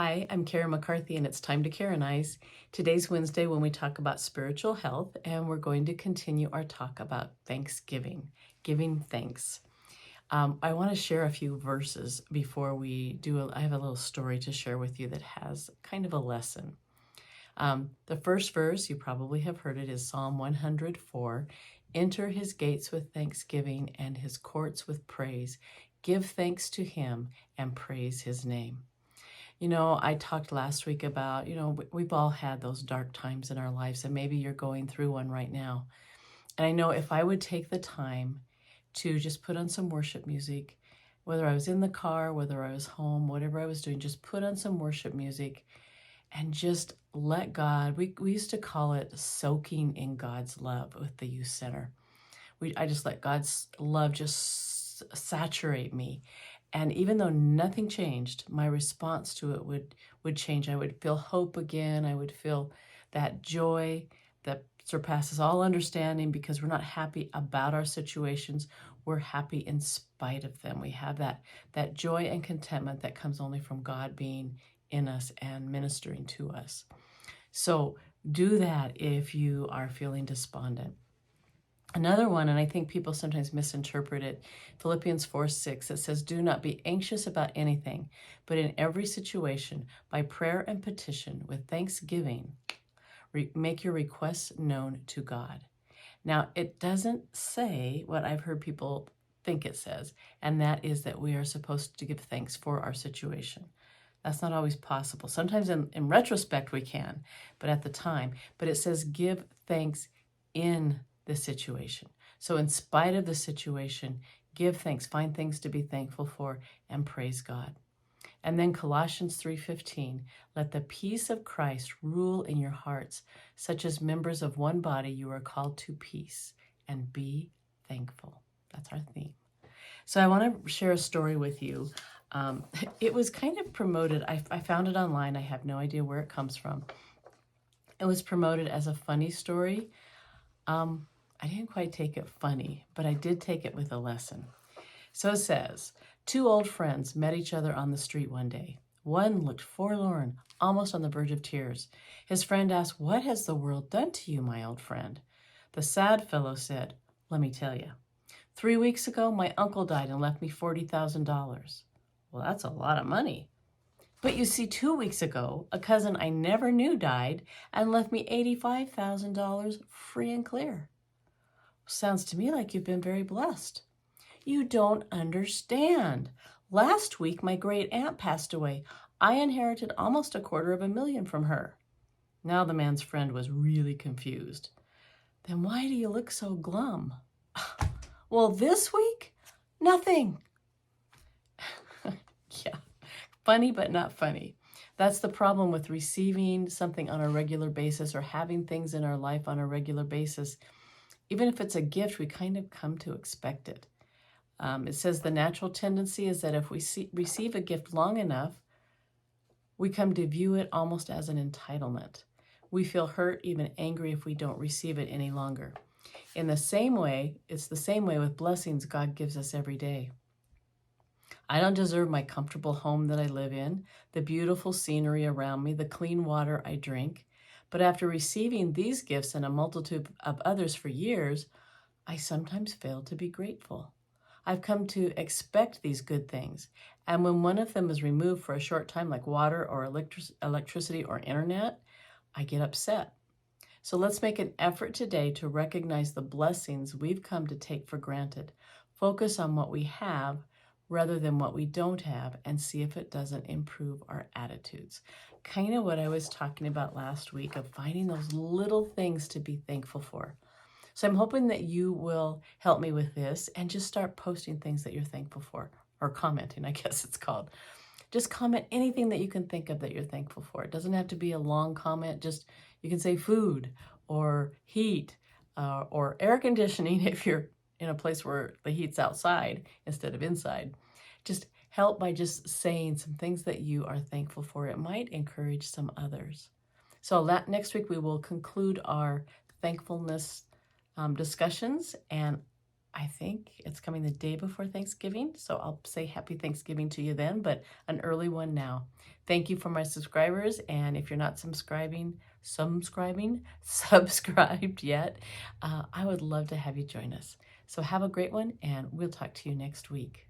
Hi, I'm Karen McCarthy, and it's time to Karen-ize. Today's Wednesday when we talk about spiritual health, and we're going to continue our talk about Thanksgiving, giving thanks. I want to share a few verses before we do. I have a little story to share with you that has kind of a lesson. The first verse, you probably have heard it, is Psalm 104. Enter his gates with thanksgiving and his courts with praise. Give thanks to him and praise his name. I talked last week about, we've all had those dark times in our lives, and maybe you're going through one right now. And I know if I would take the time to just put on some worship music, whether I was in the car, whether I was home, whatever I was doing, just put on some worship music and just let God, we used to call it soaking in God's love with the youth center. I just let God's love just saturate me. And even though nothing changed, my response to it would change. I would feel hope again. I would feel that joy that surpasses all understanding, because we're not happy about our situations. We're happy in spite of them. We have that joy and contentment that comes only from God being in us and ministering to us. So do that if you are feeling despondent. Another one, and I think people sometimes misinterpret it, Philippians 4:6, it says, do not be anxious about anything, but in every situation, by prayer and petition, with thanksgiving, make your requests known to God. Now, it doesn't say what I've heard people think it says, and that is that we are supposed to give thanks for our situation. That's not always possible. Sometimes in retrospect we can, but at the time. But it says give thanks in the situation. So in spite of the situation, give thanks, find things to be thankful for, and praise God. And then Colossians 3:15, let the peace of Christ rule in your hearts, such as members of one body you are called to peace, and be thankful. That's our theme. So I want to share a story with you. It was kind of promoted. I found it online. I have no idea where it comes from. It was promoted as a funny story. I didn't quite take it funny, but I did take it with a lesson. So it says, two old friends met each other on the street one day. One looked forlorn, almost on the verge of tears. His friend asked, what has the world done to you, my old friend? The sad fellow said, let me tell you. 3 weeks ago, my uncle died and left me $40,000. Well, that's a lot of money. But you see, 2 weeks ago, a cousin I never knew died and left me $85,000 free and clear. Sounds to me like you've been very blessed. You don't understand. Last week, my great aunt passed away. I inherited almost $250,000 from her. Now the man's friend was really confused. Then why do you look so glum? Well, this week, nothing. Yeah, funny but not funny. That's the problem with receiving something on a regular basis or having things in our life on a regular basis. Even if it's a gift, we kind of come to expect it. It says the natural tendency is that if we receive a gift long enough, we come to view it almost as an entitlement. We feel hurt, even angry if we don't receive it any longer. In the same way, it's the same way with blessings God gives us every day. I don't deserve my comfortable home that I live in, the beautiful scenery around me, the clean water I drink. But after receiving these gifts and a multitude of others for years, I sometimes fail to be grateful. I've come to expect these good things, and when one of them is removed for a short time, like water or electricity or internet, I get upset. So let's make an effort today to recognize the blessings we've come to take for granted. Focus on what we have rather than what we don't have, and see if it doesn't improve our attitudes. Kind of what I was talking about last week, of finding those little things to be thankful for. So I'm hoping that you will help me with this and just start posting things that you're thankful for, or commenting, I guess it's called. Just comment anything that you can think of that you're thankful for. It doesn't have to be a long comment. Just, you can say food or heat or air conditioning if you're in a place where the heat's outside instead of inside. Just help by just saying some things that you are thankful for. It might encourage some others. So next week we will conclude our thankfulness discussions, and I think it's coming the day before Thanksgiving, so I'll say happy Thanksgiving to you then, but an early one now. Thank you for my subscribers. And if you're not subscribed yet, I would love to have you join us. So have a great one, and we'll talk to you next week.